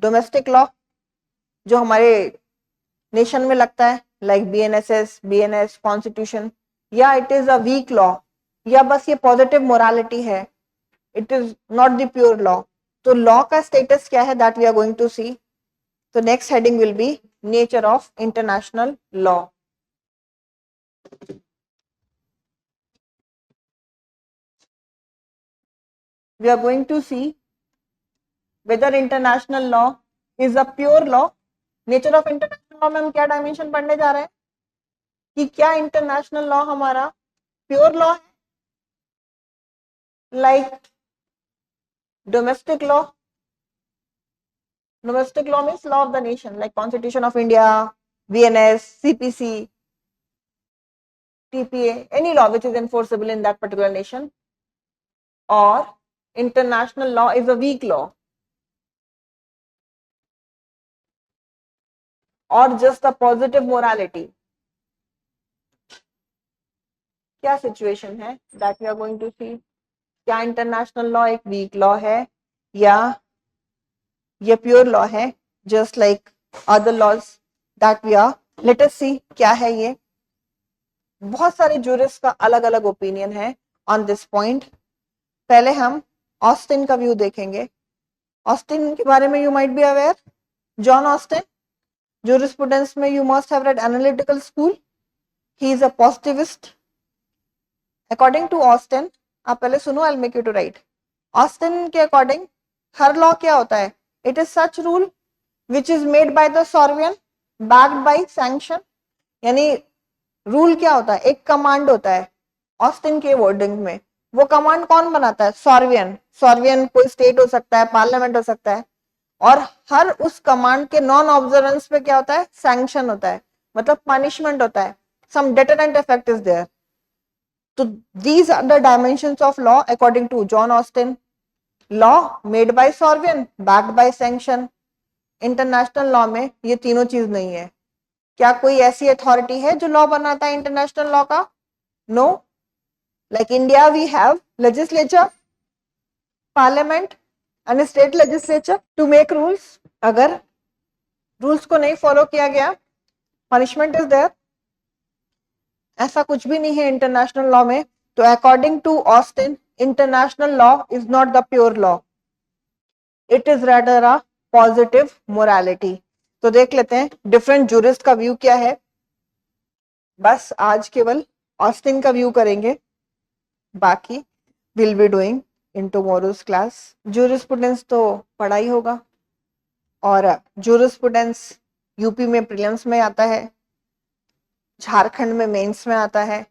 Domestic law जो हमारे nation में लगता है, लाइक बीएनएसएस, बीएनएस, कॉन्स्टिट्यूशन, या it is a weak law, या बस ये पॉजिटिव मोरालिटी है, it is not the pure law. तो लॉ का स्टेटस क्या है, that we are going to see. तो next heading will be nature of international law. We are going to see whether international law is a pure law. Nature of international law में हम क्या dimension पढ़ने जा रहे हैं कि क्या इंटरनेशनल लॉ हमारा प्योर लॉ है, like domestic law. Domestic law means law of the nation, like constitution of India, BNS, CPC, TPA, any law which is enforceable in that particular nation. और international law is a weak law, or just a positive morality. क्या situation है, that we are going to see। क्या international law एक weak law है या ये pure law है, just like other laws that we are. Let us see क्या है ये। बहुत सारे जूरिस्ट का अलग अलग ओपिनियन है ऑन दिस पॉइंट। पहले हम ऑस्टिन का व्यू देखेंगे। ऑस्टिन के बारे में you might be aware, John Austin, jurisprudence में you must have read analytical school. He is a positivist. According to Austin, आप पहले सुनो, I'll make you to write. Austin के according हर लॉ क्या होता है, it is such rule which is made by the sovereign backed by sanction। यानी rule क्या होता है, एक कमांड होता है ऑस्टिन के वर्डिंग में। वो कमांड कौन बनाता है, सॉर्वियन। सॉर्वियन कोई स्टेट हो सकता है, पार्लियामेंट हो सकता है, और हर उस कमांड के नॉन ऑब्जर्वेंस पे क्या होता है, सैंक्शन होता है, मतलब पनिशमेंट होता है, some deterrent effect is there. तो these are the dimensions of law according to John Austin. Law made by sovereign, backed by sanction. International law में ये तीनों चीज नहीं है। क्या कोई ऐसी अथॉरिटी है जो लॉ बनाता है इंटरनेशनल लॉ का? No. Like India we have legislature, parliament and state legislature to make rules. अगर रूल्स को नहीं फॉलो किया गया, पनिशमेंट इज देयर। ऐसा कुछ भी नहीं है इंटरनेशनल लॉ में। तो according to Austin, international law is not the pure law, it is rather a positive morality. तो देख लेते हैं डिफरेंट जूरिस्ट का व्यू क्या है। बस आज केवल ऑस्टिन का व्यू करेंगे, बाकी will be doing in tomorrow's class. Jurisprudence तो पढ़ा ही होगा, और जूरिस्प्रूडेंस यूपी में प्रीलिम्स में आता है, झारखंड में मेंस में आता है,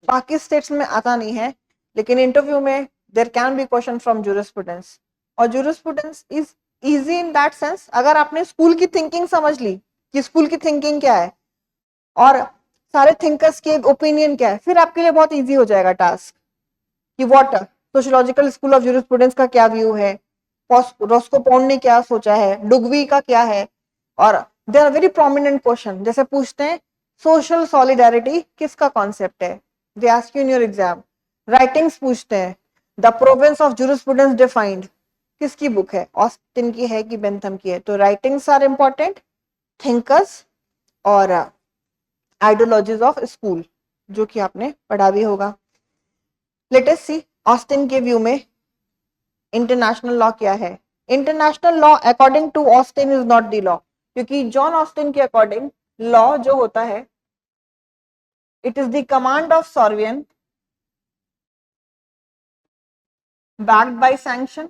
बाकी स्टेट्स में आता नहीं है, लेकिन इंटरव्यू में there can be question from jurisprudence. और jurisprudence is easy in that sense, अगर आपने स्कूल की थिंकिंग समझ ली कि स्कूल की थिंकिंग क्या है और सारे थिंकर्स की ओपिनियन क्या है, फिर आपके लिए बहुत इजी हो जाएगा टास्क कि what sociological school of jurisprudence का क्या व्यू है, रॉस्को पॉन्ड ने क्या सोचा है, डुगवी का क्या है। और there are very prominent question, जैसे पूछते हैं सोशल सॉलिडारिटी किसका कॉन्सेप्ट है, they ask you in your exam. Writings पूछते हैं, the province of jurisprudence defined किसकी बुक है, ऑस्टिन की है कि बेंथम की है। तो राइटिंग्स आर इंपॉर्टेंट, थिंकर्स और आइडियोलॉजीज ऑफ स्कूल जो कि आपने पढ़ा भी होगा। लेट अस सी ऑस्टिन के व्यू में इंटरनेशनल लॉ क्या है। International law according to Austin is not the law, क्योंकि जॉन ऑस्टिन के अकॉर्डिंग लॉ जो होता है it is the command of sovereign backed by sanction.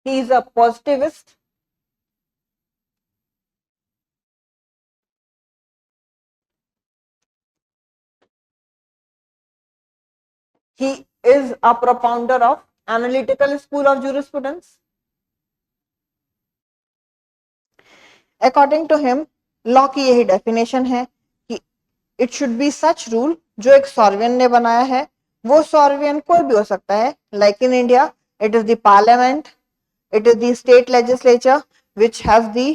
He is a positivist. He is a propounder of analytical school of jurisprudence. According to him, law की यही definition है कि it should be such rule जो एक सॉर्वियन ने बनाया है। वो सॉर्वियन कोई भी हो सकता है, like in India it is the parliament, it is the state legislature, which has the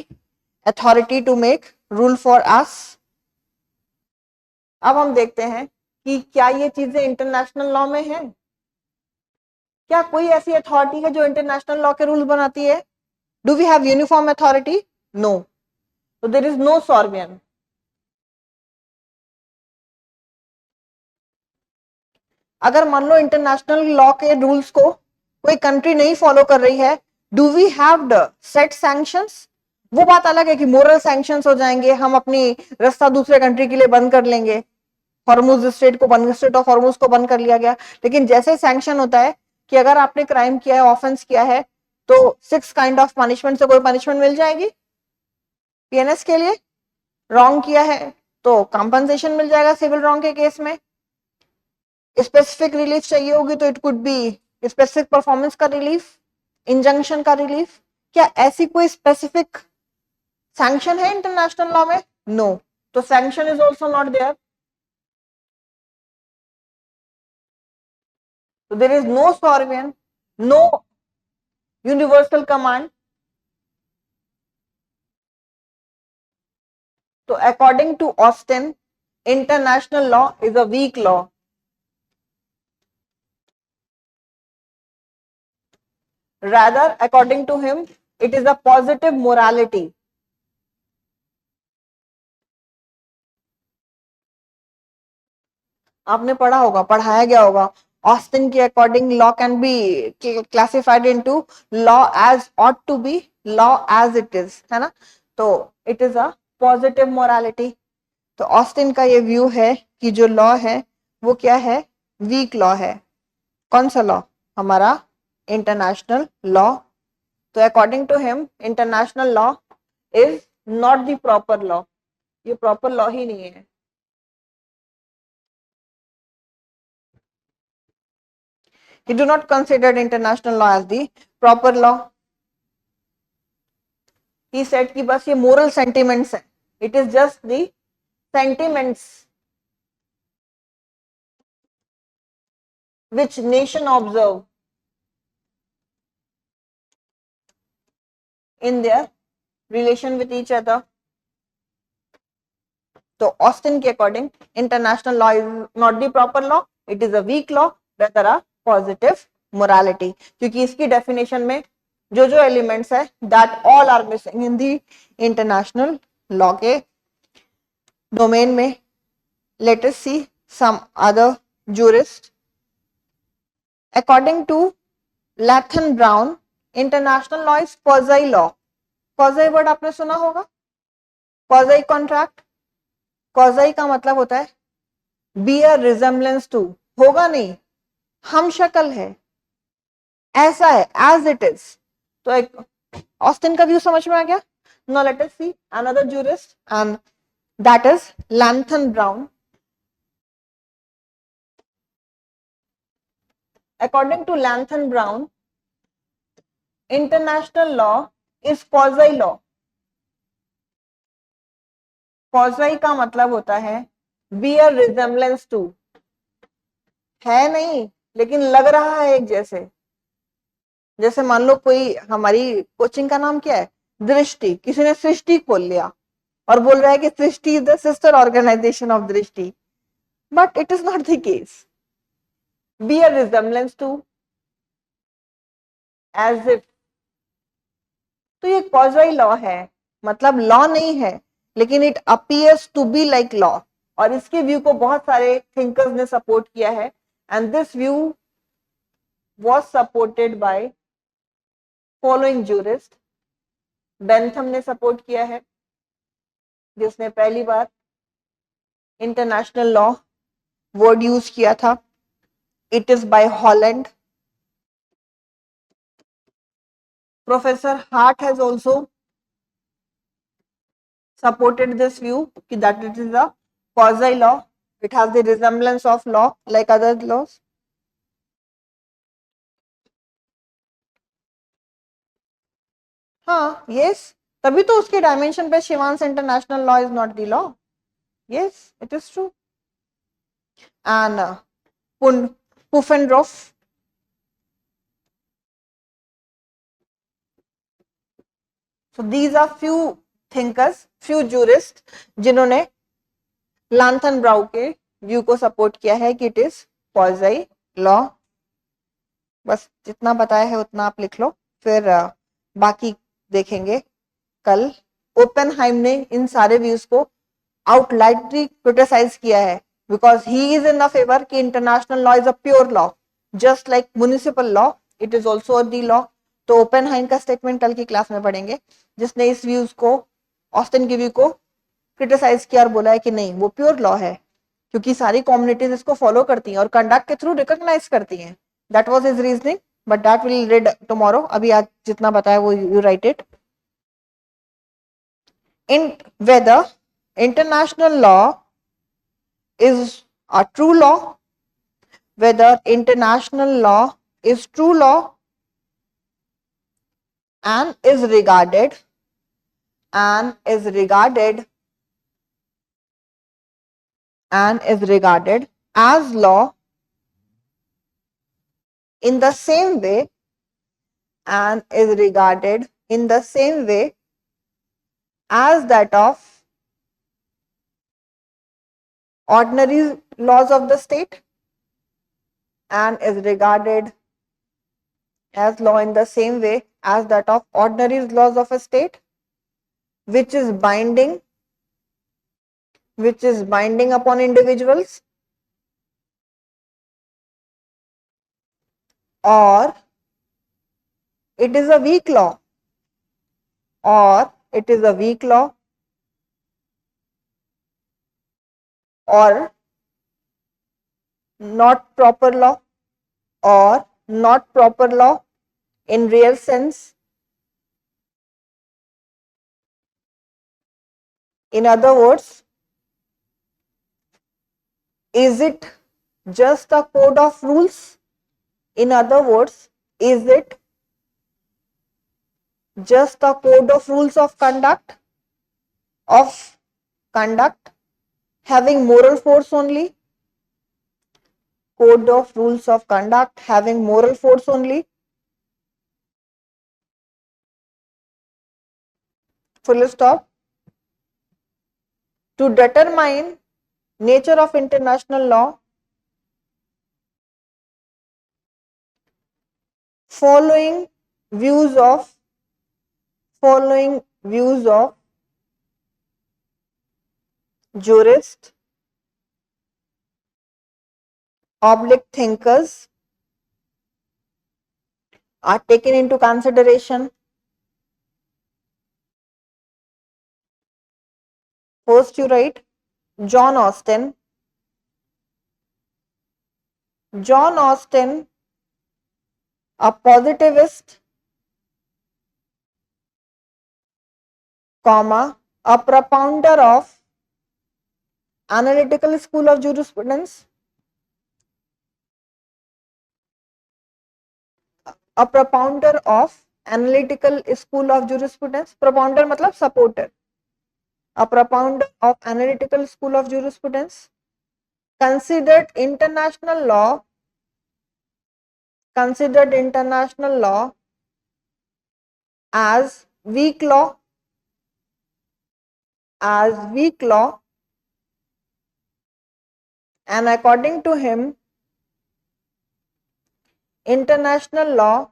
authority to make rule for us. अब हम देखते हैं कि क्या ये चीजें इंटरनेशनल लॉ में है? क्या कोई ऐसी अथॉरिटी है जो इंटरनेशनल लॉ के रूल बनाती है? Do we have uniform authority? No. So there is no sovereign. अगर मान लो इंटरनेशनल लॉ के रूल्स को कोई कंट्री नहीं फॉलो कर रही है, do we have the set sanctions? वो बात अलग है कि मोरल सैंक्शंस हो जाएंगे, हम अपनी रास्ता दूसरे कंट्री के लिए बंद कर लेंगे, हॉर्मुज स्ट्रेट ऑफ हॉर्मुज को बंद कर लिया गया, लेकिन जैसे सैंक्शन होता है कि अगर आपने क्राइम किया है, ऑफेंस किया है, तो 6 काइंड ऑफ पनिशमेंट से कोई पनिशमेंट मिल जाएगी पीएनएस के लिए. रॉन्ग किया है तो कंपनसेशन मिल जाएगा सिविल रॉन्ग के केस में. स्पेसिफिक रिलीफ चाहिए होगी तो it could be specific performance का रिलीफ, इंजंक्शन का रिलीफ. क्या ऐसी कोई स्पेसिफिक सैंक्शन है इंटरनेशनल लॉ में? नो. तो sanction is also not there. So there is no sovereign, no universal command. So according to Austin, international law is a weak law. Rather, according to him, it is a positive morality. आपने पढ़ा होगा, पढ़ाया गया होगा. Austin के according law can be classified into law as ought to be, law as it is, है ना. तो it is a positive morality. तो ऑस्टिन का ये व्यू है कि जो लॉ है वो क्या है? वीक लॉ है. कौन सा लॉ? हमारा इंटरनेशनल लॉ. तो according to him international law is not the proper law. ये प्रॉपर लॉ ही नहीं है. He do not consider international law as the proper law. He said कि बस ये moral sentiments है. It is just the sentiments which nation observe in their relation with each other. तो Austin के according international law is not the proper law, it is a weak law, rather a positive morality. क्योंकि इसकी definition में जो जो elements है that all are missing in the international law के domain में. Let us see some other jurist. According to Lathan Brown, international law is quasi law. Quasi word आपने सुना होगा. Quasi contract. क्वाज़ी का मतलब होता है बियर रिजेम्बलेंस टू, होगा नहीं, हम शक्ल है, ऐसा है, एज इट इज. तो एक ऑस्टिन का व्यू समझ में आ गया. Now let us see another jurist and that is Lathan Brown. According to Lathan Brown, international law is quasi law. Quasi का मतलब होता है बियर रिजेम्बलेंस टू, है नहीं लेकिन लग रहा है एक जैसे. जैसे मान लो कोई, हमारी कोचिंग का नाम क्या है? दृष्टि. किसी ने सृष्टि खोल लिया और बोल रहा है कि Srishti is the sister organisation of Drishti, but it is not the case. Bear resemblance to, as if. तो ये क्वाज़ी लॉ है, मतलब लॉ नहीं है लेकिन it appears to be like law. और इसके व्यू को बहुत सारे थिंकर्स ने सपोर्ट किया है and this view was supported by following jurist. Bentham ने सपोर्ट किया है, जिसने पहली बार इंटरनेशनल लॉ वर्ड यूज किया था. It is by Holland. Professor heart has also supported this view that it is a quasi law. It has the resemblance of law like other laws. हाँ, yes. तभी तो उसके dimension पे Shivansh international law is not the law. Yes, it is true. And Pufendorf. So these are few thinkers, few jurists जिन्होंने लांथन ब्राउ के view को support किया है कि इट इज क्वाज़ी लॉ। बस जितना बताया है उतना आप लिख लो, फिर बाकी देखेंगे कल। ओपेनहाइम ने इन सारे व्यूज को आउटलाइटली क्रिटिसाइज किया है because he is in the favour कि international law is a pure law just like municipal law, it is also the law. तो ओपेनहाइम का स्टेटमेंट कल की क्लास में पढ़ेंगे जिसने इस व्यूज को, ऑस्टिन के व्यू को क्रिटिसाइज किया और बोला है कि नहीं वो प्योर लॉ है क्योंकि सारी कम्युनिटीज इसको फॉलो करती हैं और कंडक्ट के थ्रू रिकॉग्नाइज करती हैं। That was his reasoning but that will read tomorrow. अभी आज जितना बताया वो you write it. In whether international law is a true law, whether international law is true law and is regarded and is regarded and is regarded as law in the same way and is regarded in the same way as that of ordinary laws of the state and is regarded as law in the same way as that of ordinary laws of a state, which is binding upon individuals, or it is a weak law, or it is a weak law, or not proper law, or not proper law in real sense. In other words, is it just a code of rules? In other words, is it just a code of rules of conduct having moral force only? Code of rules of conduct having moral force only? Full stop. To determine nature of international law, following views of jurists, oblique thinkers are taken into consideration. First you write John Austin, a positivist, comma, a propounder of analytical school of jurisprudence, a propounder of analytical school of jurisprudence, propounder मतलब supporter, a propounder of analytical school of jurisprudence, considered international law as weak law, and according to him international law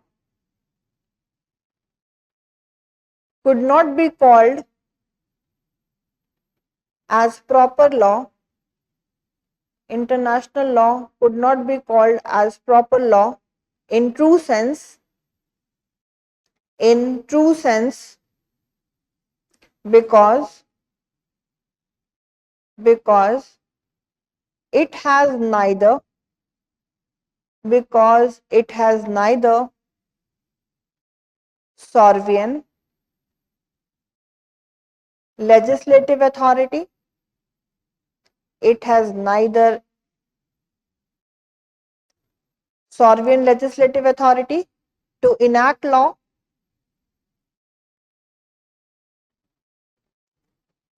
could not be called as proper law. International law could not be called as proper law in true sense, because it has neither sovereign legislative authority, it has neither sovereign legislative authority to enact law,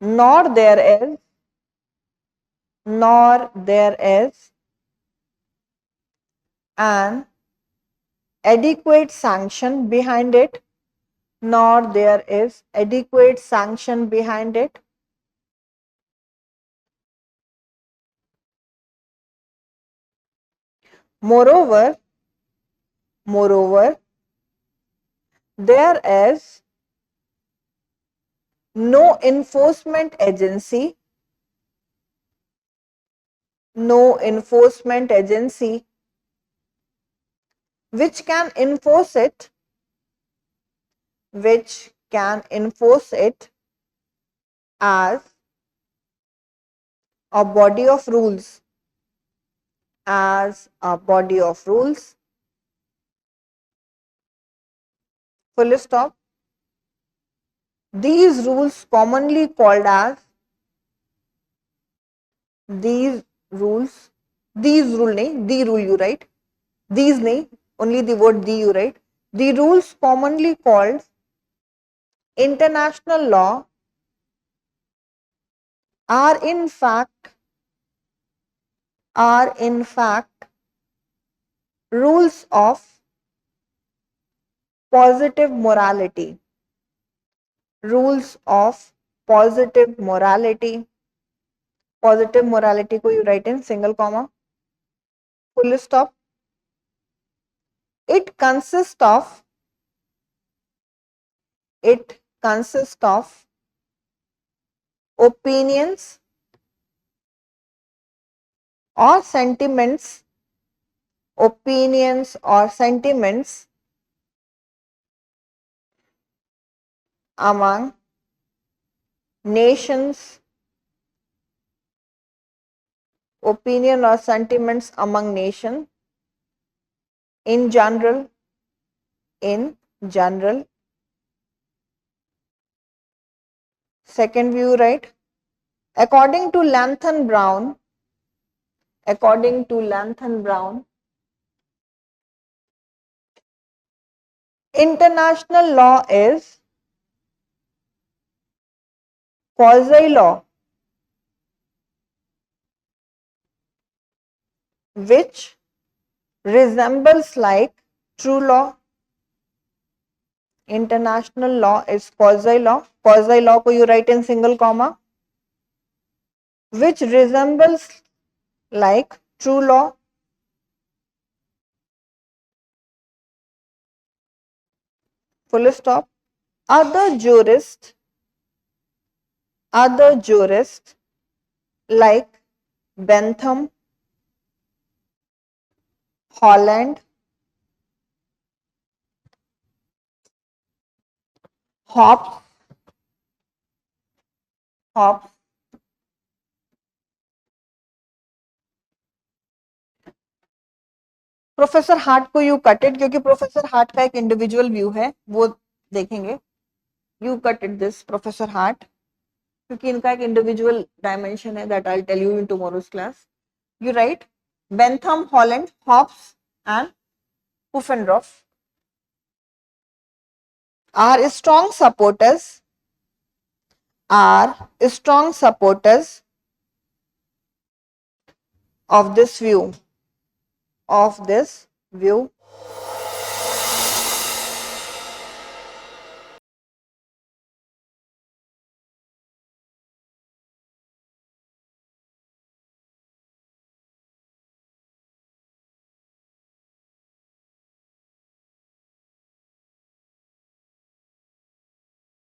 nor there is an adequate sanction behind it nor there is adequate sanction behind it. Moreover, there is no enforcement agency which can enforce it as a body of rules, full stop. These rules commonly called as these rules nahi, the rule you write, these nahi, only the word the you write. The rules commonly called international law are in fact rules of positive morality. Positive morality को you write in single comma, full stop. It consists of opinions or sentiments among nations, in general. Second view, right? According to Lantham Brown, international law is quasi law which resembles like true law. International law is quasi law को you write in single comma, which resembles like true law. Full stop. Other jurists like Bentham, Holland, Hobbes, professor heart को you कटेड, क्योंकि professor heart का एक individual view है, वो देखेंगे. You quoted this professor Hart, क्योंकि इनका एक इंडिविजुअल डायमेंशन है, that I tell you in tomorrow's class. You write Bentham, Holland, Hobbes and Pufendorf are strong supporters of this view.